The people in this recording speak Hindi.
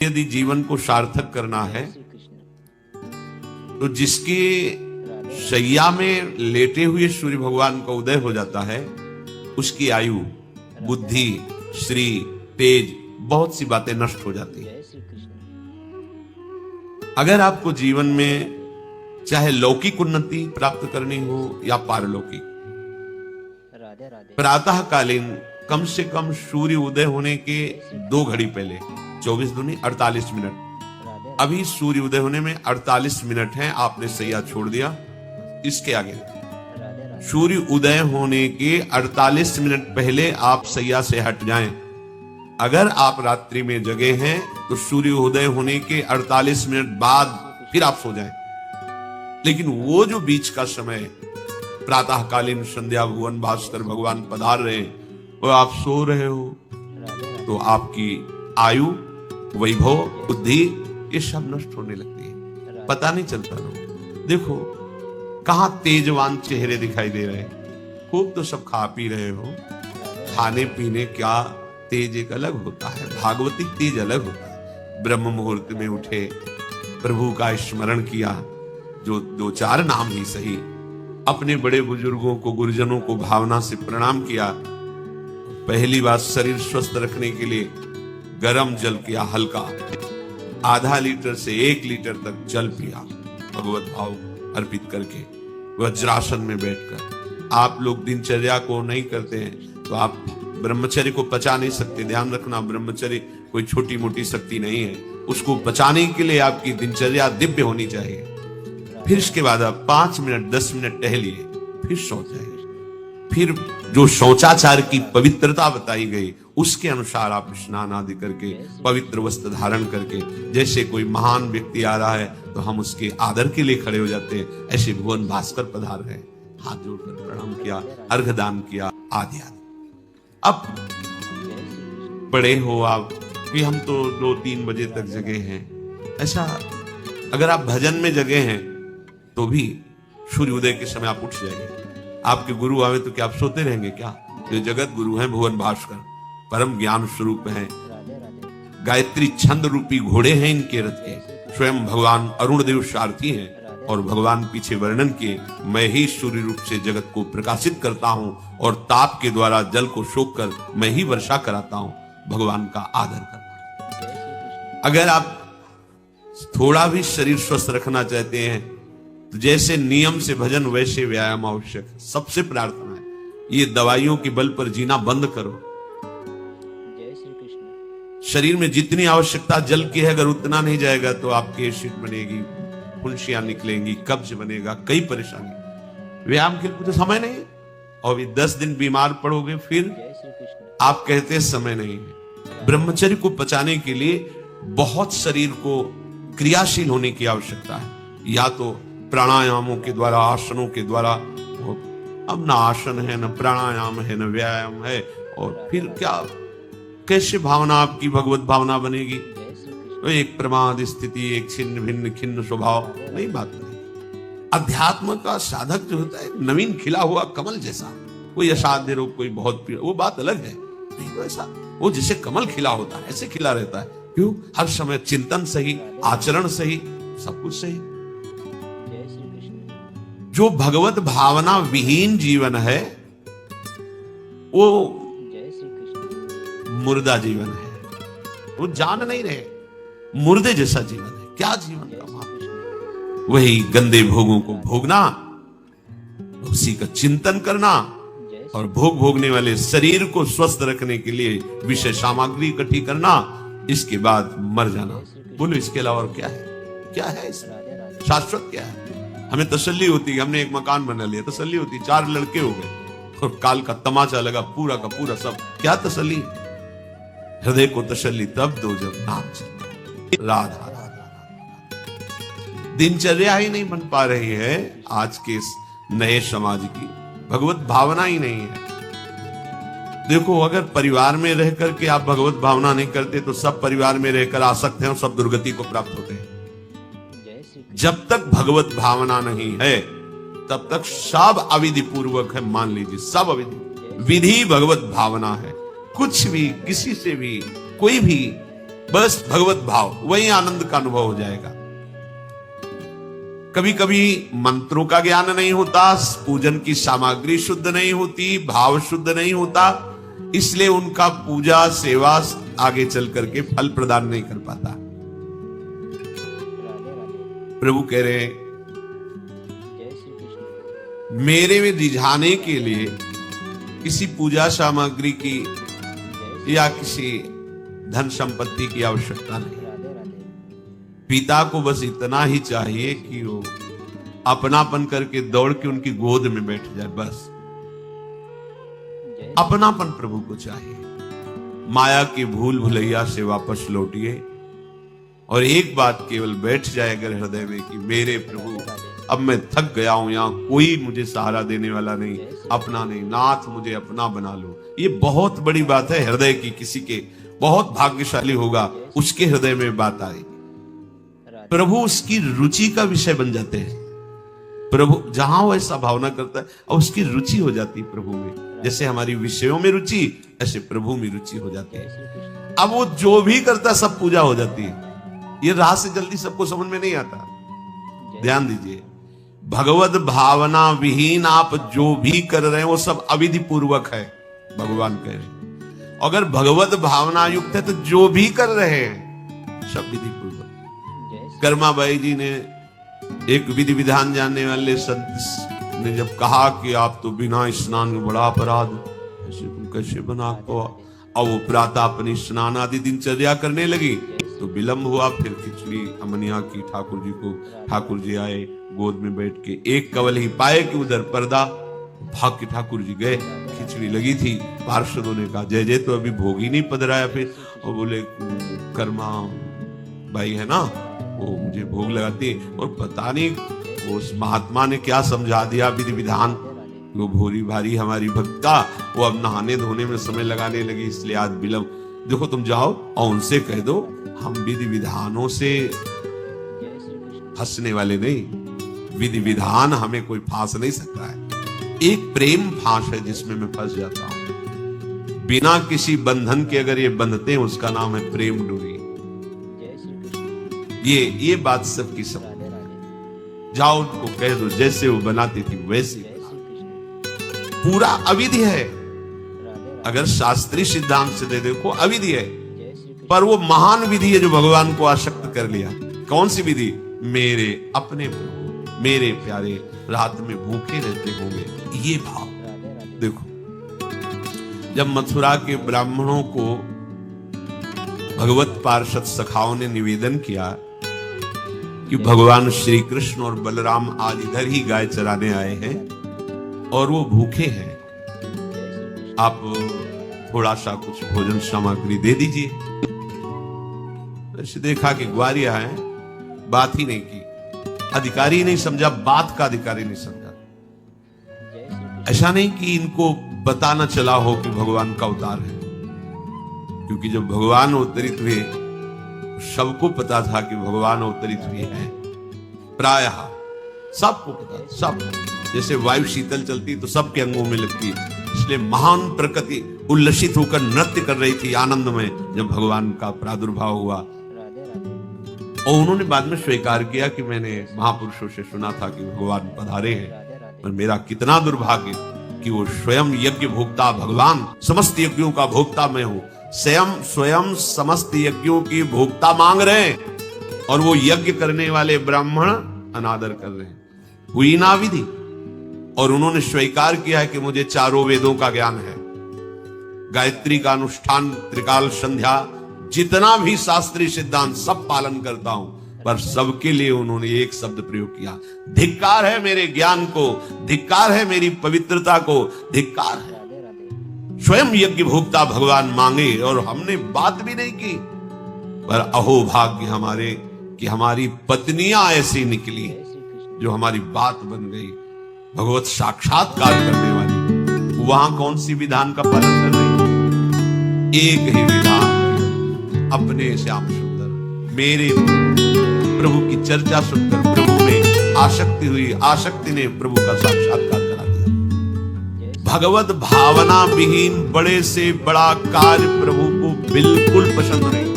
यदि जीवन को सार्थक करना है तो जिसके शैया में लेटे हुए सूर्य भगवान का उदय हो जाता है उसकी आयु, बुद्धि, श्री, तेज, बहुत सी बातें नष्ट हो जाती है। अगर आपको जीवन में चाहे लौकिक उन्नति प्राप्त करनी हो या पारलौकिक, प्रातःकालीन कम से कम सूर्य उदय होने के 2 घड़ी पहले 24 दूनी 48 मिनट, अभी सूर्य उदय होने में 48 मिनट हैं, आपने सैया छोड़ दिया। इसके आगे सूर्य उदय होने के 48 मिनट पहले आप सैया से हट जाएं। अगर आप रात्रि में जगे हैं तो सूर्य उदय होने के 48 मिनट बाद फिर आप सो जाएं। लेकिन वो जो बीच का समय प्रातःकालीन संध्या भुवन भास्कर भगवान पधार रहे हैं, वो आप सो रहे हो, तो आपकी आयु, वैभव, बुद्धि ये सब नष्ट होने लगती है, पता नहीं चलता। लोग देखो कहां तेजवान चेहरे दिखाई दे रहे हैं, खूब तो सब खा पी रहे हो, खाने पीने क्या तेज एक अलग होता है, भागवती तेज अलग होता है। ब्रह्म मुहूर्त में उठे, प्रभु का स्मरण किया, जो 2-4 नाम ही सही, अपने बड़े बुजुर्गों को, गुरुजनों को भावना से प्रणाम किया। पहली बात शरीर स्वस्थ रखने के लिए गरम जल किया, हल्का, आधा लीटर से 1 लीटर तक जल पिया, भगवत भाव अर्पित करके वज्रासन में बैठकर। आप लोग दिनचर्या को नहीं करते हैं तो आप ब्रह्मचर्य को पचा नहीं सकते। ध्यान रखना, ब्रह्मचर्य कोई छोटी मोटी शक्ति नहीं है, उसको बचाने के लिए आपकी दिनचर्या दिव्य होनी चाहिए। फिर इसके बाद आप 5 मिनट 10 मिनट टहलिए, फिर सो जाइए। फिर जो शौचाचार की पवित्रता बताई गई उसके अनुसार आप स्नान आदि करके, पवित्र वस्त्र धारण करके, जैसे कोई महान व्यक्ति आ रहा है तो हम उसके आदर के लिए खड़े हो जाते हैं, ऐसे भुवन भास्कर पधार रहे, हाथ जोड़कर प्रणाम किया, अर्घदान किया, आदि आदि। अब बड़े हो आप कि हम तो 2-3 बजे तक जगे हैं, ऐसा अगर आप भजन में जगे हैं तो भी सूर्य उदय के समय आप उठ जाइए। आपके गुरु आवे तो क्या आप सोते रहेंगे क्या? ये जगत गुरु हैं भुवन भास्कर, परम ज्ञान स्वरूप हैं, गायत्री छंद रूपी घोड़े हैं इनके रथ के, स्वयं भगवान अरुण देव सारथी हैं। और भगवान पीछे वर्णन किए, मैं ही सूर्य रूप से जगत को प्रकाशित करता हूं और ताप के द्वारा जल को सोख कर मैं ही वर्षा कराता हूं। भगवान का आदर करना। अगर आप थोड़ा भी शरीर स्वस्थ रखना चाहते हैं तो जैसे नियम से भजन वैसे व्यायाम आवश्यक है। सबसे प्रार्थना है, ये दवाइयों के बल पर जीना बंद करो। शरीर में जितनी आवश्यकता जल की है, अगर उतना नहीं जाएगा तो आपकी एसिड बनेगी, फुंसियां निकलेंगी, कब्ज बनेगा, कई परेशानी। व्यायाम के लिए तो समय नहीं है, और भी 10 दिन बीमार पड़ोगे, फिर आप कहते हैं समय नहीं है। ब्रह्मचर्य को पचाने के लिए बहुत शरीर को क्रियाशील होने की आवश्यकता है, या तो प्राणायामों के द्वारा, आसनों के द्वारा। अब ना आसन है, न प्राणायाम है, न व्यायाम है, और फिर क्या, कैसे भावना आपकी भगवत भावना बनेगी? तो एक प्रमाद स्थिति, एक छिन्न भिन्न खिन्न स्वभाव, नहीं बात नहीं। अध्यात्म का साधक जो होता है नवीन खिला हुआ कमल जैसा, कोई असाध्य रोग, कोई बहुत पीड़ा, वो बात अलग है। नहीं तो ऐसा वो जैसे कमल खिला होता है ऐसे खिला रहता है। क्यों? हर समय चिंतन सही, आचरण सही, सब कुछ सही। जो भगवत भावना विहीन जीवन है वो मुर्दा जीवन है, वो जान नहीं रहे, मुर्दे जैसा जीवन है। क्या जीवन का भाव? वही गंदे भोगों को भोगना, उसी का चिंतन करना, और भोग भोगने वाले शरीर को स्वस्थ रखने के लिए विषय सामग्री इकट्ठी करना, इसके बाद मर जाना। बोलो इसके अलावा और क्या है? क्या है इसमें? शाश्वत क्या है? हमें तसल्ली होती है, हमने एक मकान बना लिया, तसल्ली होती, 4 लड़के हो गए और काल का तमाचा लगा पूरा का पूरा, सब क्या तसल्ली? हृदय को तसल्ली तब दो जब नाम चले। राधा राधा। दिनचर्या ही नहीं बन पा रही है आज के इस नए समाज की, भगवत भावना ही नहीं है। देखो, अगर परिवार में रह करके आप भगवत भावना नहीं करते तो सब परिवार में रहकर आसक्त हैं और सब दुर्गति को प्राप्त होते हैं। जब तक भगवत भावना नहीं है तब तक सब अविधि पूर्वक है। मान लीजिए सब अविधि, विधि भगवत भावना है। कुछ भी, किसी से भी, कोई भी बस भगवत भाव, वही आनंद का अनुभव हो जाएगा। कभी कभी मंत्रों का ज्ञान नहीं होता, पूजन की सामग्री शुद्ध नहीं होती, भाव शुद्ध नहीं होता, इसलिए उनका पूजा सेवा आगे चल करके फल प्रदान नहीं कर पाता। प्रभु कह रहे हैं मेरे में रिझाने के लिए किसी पूजा सामग्री की या किसी धन संपत्ति की आवश्यकता नहीं। पिता को बस इतना ही चाहिए कि वो अपनापन करके दौड़ के उनकी गोद में बैठ जाए, बस अपनापन प्रभु को चाहिए। माया की भूल भुलैया से वापस लौटिए और एक बात केवल बैठ जाए अगर हृदय में कि मेरे प्रभु अब मैं थक गया हूं, यहां कोई मुझे सहारा देने वाला नहीं, अपना नहीं, नाथ मुझे अपना बना लो। ये बहुत बड़ी बात है हृदय की, किसी के बहुत भाग्यशाली होगा उसके हृदय में बात आई, प्रभु उसकी रुचि का विषय बन जाते हैं। प्रभु जहां वो ऐसा भावना करता है और उसकी रुचि हो जाती है प्रभु में। जैसे हमारी विषयों में रुचि, ऐसे प्रभु में रुचि हो जाती है। अब वो जो भी करता सब पूजा हो जाती है। ये राह से जल्दी सबको समझ में नहीं आता। ध्यान दीजिए, भगवत भावना विहीन आप जो भी कर रहे हैं वो सब अविधि पूर्वक है, भगवान कह रहे हैं। अगर भगवत भावना युक्त है तो जो भी कर रहे हैं सब विधि पूर्वक। कर्माबाई जी ने, एक विधि विधान जानने वाले संत ने जब कहा कि आप तो बिना स्नान में बड़ा अपराध, ऐसे तुम कैसे बना को, और वो प्रातः अपनी स्नान आदि दिनचर्या करने लगी तो विलंब हुआ। फिर खिचड़ी अमनिया की ठाकुर जी को, ठाकुर जी आए गोद में बैठ के, एक कवल ही पाए कि उधर पर्दा, भाग के ठाकुर जी गए, खिचड़ी लगी थी। पार्षदों ने कहा जय जय तो अभी भोग ही नहीं पधराया। फिर और बोले कर्मा भाई है ना, वो मुझे भोग लगाती है। और पता नहीं उस महात्मा ने क्या समझा दिया विधि विधान, वो भोरी भारी हमारी भक्ता, वो अब नहाने धोने में समय लगाने लगी, इसलिए आज विलंब। देखो तुम जाओ और उनसे कह दो हम विधि विधानों से फंसने वाले नहीं, विधि विधान हमें कोई फांस नहीं सकता है। एक प्रेम फांस है जिसमें मैं फंस जाता हूं, बिना किसी बंधन के अगर ये बंधते हैं उसका नाम है प्रेम डोरी। ये बात सबकी सब, जाओ उनको कह दो जैसे वो बनाती थी वैसे पूरा अविधि है। अगर शास्त्रीय सिद्धांत से दे देखो अविधि है, पर वो महान विधि है जो भगवान को आसक्त कर लिया। कौन सी विधि? मेरे अपने प्रभु, मेरे प्यारे रात में भूखे रहते होंगे, ये भाव देखो। जब मथुरा के ब्राह्मणों को भगवत पार्षद सखाओं ने निवेदन किया कि भगवान श्री कृष्ण और बलराम आज इधर ही गाय चराने आए हैं और वो भूखे हैं, आप थोड़ा सा कुछ भोजन सामग्री दे दीजिए। ऐसे देखा कि ग्वारिया है, बात ही नहीं की, अधिकारी नहीं समझा, बात का अधिकारी नहीं समझा। ऐसा नहीं कि इनको पता न चला हो कि भगवान का अवतार है, क्योंकि जब भगवान अवतरित हुए सबको पता था कि भगवान अवतरित हुए हैं, प्रायः सबको पता, सब जैसे वायु शीतल चलती तो सबके अंगों में लगती, इसलिए महान प्रकृति उल्लसित होकर नृत्य कर रही थी आनंद में जब भगवान का प्रादुर्भाव हुआ। और उन्होंने बाद में स्वीकार किया कि मैंने महापुरुषों से सुना था कि भगवान पधारे हैं, पर मेरा कितना दुर्भाग्य कि वो स्वयं यज्ञ भोक्ता भगवान, समस्त यज्ञों का भोक्ता मैं हूं, स्वयं समस्त यज्ञों की भोक्ता मांग रहे हैं और वो यज्ञ करने वाले ब्राह्मण अनादर कर रहे हैं। हुई ना विधि। और उन्होंने स्वीकार किया है कि मुझे चारों वेदों का ज्ञान है, गायत्री का अनुष्ठान, त्रिकाल संध्या, जितना भी शास्त्रीय सिद्धांत सब पालन करता हूं, पर सबके लिए उन्होंने एक शब्द प्रयोग किया, धिक्कार है मेरे ज्ञान को, धिक्कार है मेरी पवित्रता को, धिक्कार है। स्वयं यज्ञ भोक्ता भगवान मांगे और हमने बात भी नहीं की, पर अहो भाग्य हमारे कि हमारी पत्नियां ऐसी निकली जो हमारी बात बन गई, भगवत साक्षात्कार करने वाली। वहां कौन सी विधान का पालन कर रही? एक ही विधान, अपने श्याम सुंदर मेरे प्रभु की चर्चा सुनकर प्रभु में आसक्ति हुई, आसक्ति ने प्रभु का साक्षात्कार करा दिया। भगवत भावना विहीन बड़े से बड़ा कार्य प्रभु को बिल्कुल पसंद नहीं।